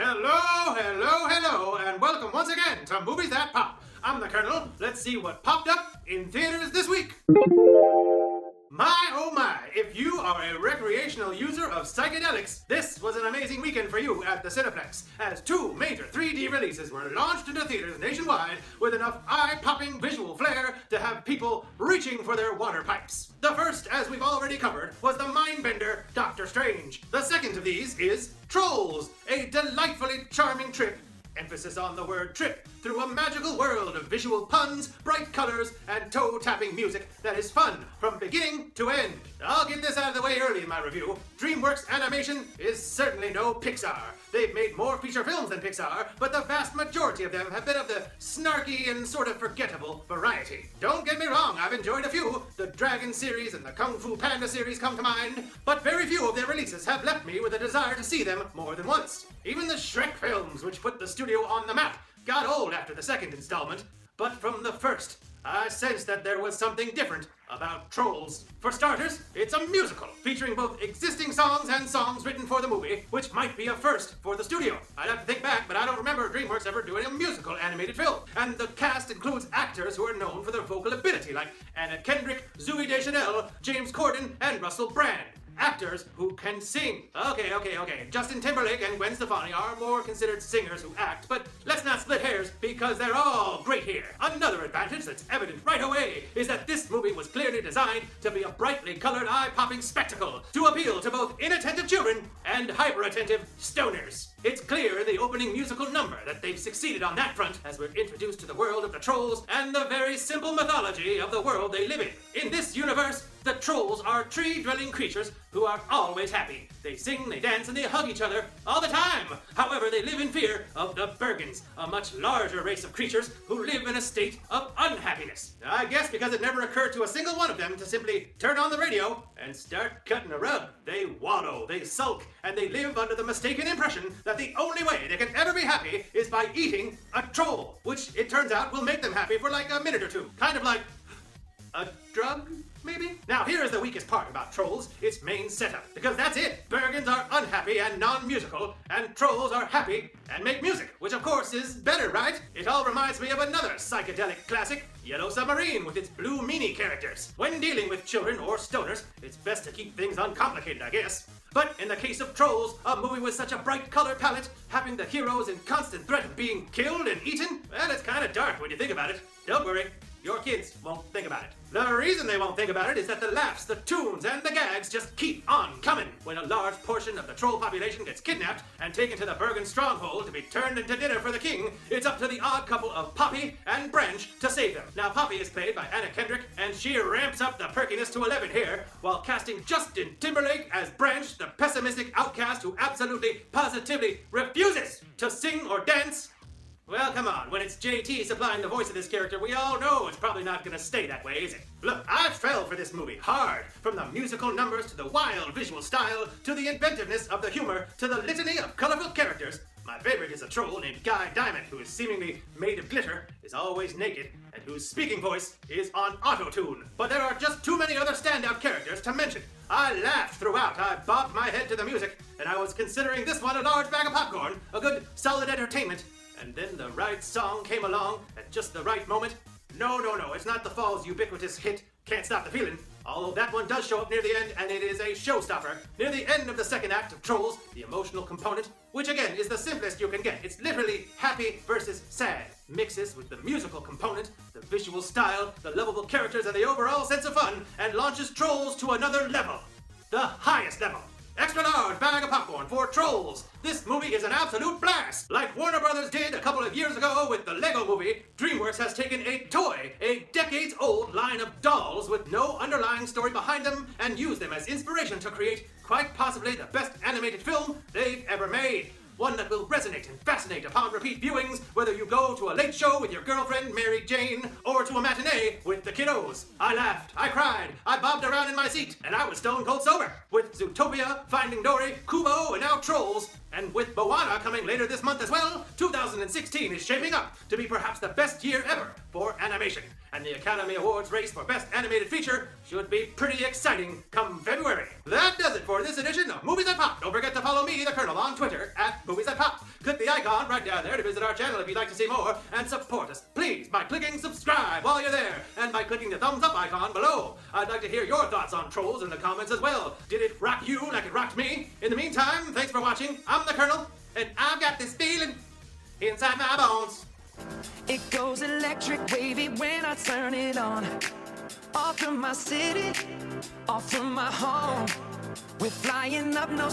Hello, and welcome once again to Movies That Pop. I'm the Kernel. Let's see what popped up in theaters this week. My, oh my, if you are a recreational user of psychedelics, this was an amazing weekend for you at the Cineplex, as two major 3D releases were launched into theaters nationwide with enough eye-popping visual flair to have people reaching for their water pipes. The first, as we've already covered, was the mind-bender Doctor Strange. The second of these is Trolls, a delightfully charming trip, emphasis on the word trip, through a magical world of visual puns, bright colors, and toe-tapping music that is fun from beginning to end. I'll get this out of the way early in my review. DreamWorks Animation is certainly no Pixar. They've made more feature films than Pixar, but the vast majority of them have been of the snarky and sort of forgettable variety. Don't get me wrong, I've enjoyed a few. The Dragon series and the Kung Fu Panda series come to mind, but very few of their releases have left me with a desire to see them more than once. Even the Shrek films, which put the studio on the map, got old after the second installment, but from the first, I sensed that there was something different about Trolls. For starters, it's a musical, featuring both existing songs and songs written for the movie, which might be a first for the studio. I'd have to think back, but I don't remember DreamWorks ever doing a musical animated film. And the cast includes actors who are known for their vocal ability, like Anna Kendrick, Zooey Deschanel, James Corden, and Russell Brand. Actors who can sing. Okay. Justin Timberlake and Gwen Stefani are more considered singers who act, but let's not split hairs because they're all great here. Another advantage that's evident right away is that this movie was clearly designed to be a brightly colored, eye-popping spectacle to appeal to both inattentive children and hyper-attentive stoners. It's clear in the opening musical number that they've succeeded on that front as we're introduced to the world of the Trolls and the very simple mythology of the world they live in. In this universe, the Trolls are tree-dwelling creatures who are always happy. They sing, they dance, and they hug each other all the time. However, they live in fear of the Bergens, a much larger race of creatures who live in a state of unhappiness. I guess because it never occurred to a single one of them to simply turn on the radio and start cutting a rug. They wallow, they sulk, and they live under the mistaken impression that the only way they can ever be happy is by eating a troll, which it turns out will make them happy for like a minute or two. Kind of like a drug, maybe? Now, here is the weakest part about Trolls, its main setup. Because that's it. Bergens are unhappy and non-musical, and Trolls are happy and make music, which of course is better, right? It all reminds me of another psychedelic classic, Yellow Submarine, with its blue meanie characters. When dealing with children or stoners, it's best to keep things uncomplicated, I guess. But in the case of Trolls, a movie with such a bright color palette, having the heroes in constant threat of being killed and eaten, well, it's kind of dark when you think about it. Don't worry. Your kids won't think about it. The reason they won't think about it is that the laughs, the tunes, and the gags just keep on coming. When a large portion of the troll population gets kidnapped and taken to the Bergen stronghold to be turned into dinner for the king, it's up to the odd couple of Poppy and Branch to save them. Now, Poppy is played by Anna Kendrick, and she ramps up the perkiness to 11 here, while casting Justin Timberlake as Branch, the pessimistic outcast who absolutely, positively refuses to sing or dance. Well, come on, when it's JT supplying the voice of this character, we all know it's probably not gonna stay that way, is it? Look, I fell for this movie hard. From the musical numbers to the wild visual style, to the inventiveness of the humor, to the litany of colorful characters. My favorite is a troll named Guy Diamond, who is seemingly made of glitter, is always naked, and whose speaking voice is on auto-tune. But there are just too many other standout characters to mention. I laughed throughout, I bobbed my head to the music, and I was considering this one a large bag of popcorn, a good, solid entertainment. And then the right song came along at just the right moment. No, it's not the Fall's ubiquitous hit, Can't Stop the Feeling. Although that one does show up near the end, and it is a showstopper. Near the end of the second act of Trolls, the emotional component, which again is the simplest you can get. It's literally happy versus sad. Mixes with the musical component, the visual style, the lovable characters, and the overall sense of fun, and launches Trolls to another level. The highest level. Extra large bag of popcorn for Trolls. This movie is an absolute blast. Like Warner Brothers did a couple of years ago with the Lego Movie, DreamWorks has taken a toy, a decades-old line of dolls with no underlying story behind them, and used them as inspiration to create quite possibly the best animated film they've ever made. One that will resonate and fascinate upon repeat viewings, whether you go to a late show with your girlfriend, Mary Jane, or to a matinee with the kiddos. I laughed, I cried, I bobbed around in my seat, and I was stone cold sober. With Zootopia, Finding Dory, Kubo, and now Trolls, and with Moana coming later this month as well, 2016 is shaping up to be perhaps the best year ever for animation. And the Academy Awards race for Best Animated Feature should be pretty exciting come February. That does it for this edition of Movies That Pop. Don't forget to follow me, the Kernel, on Twitter @moviesthatpop. Click icon right down there to visit our channel if you'd like to see more and support us, please, by clicking subscribe while you're there and by clicking the thumbs up icon below. I'd like to hear your thoughts on Trolls in the comments as well. Did it rock you like it rocked me? In the meantime, thanks for watching. I'm the Kernel, and I've got this feeling inside my bones. It goes electric wavy when I turn it on. Off from my city, off from my home. We're flying up no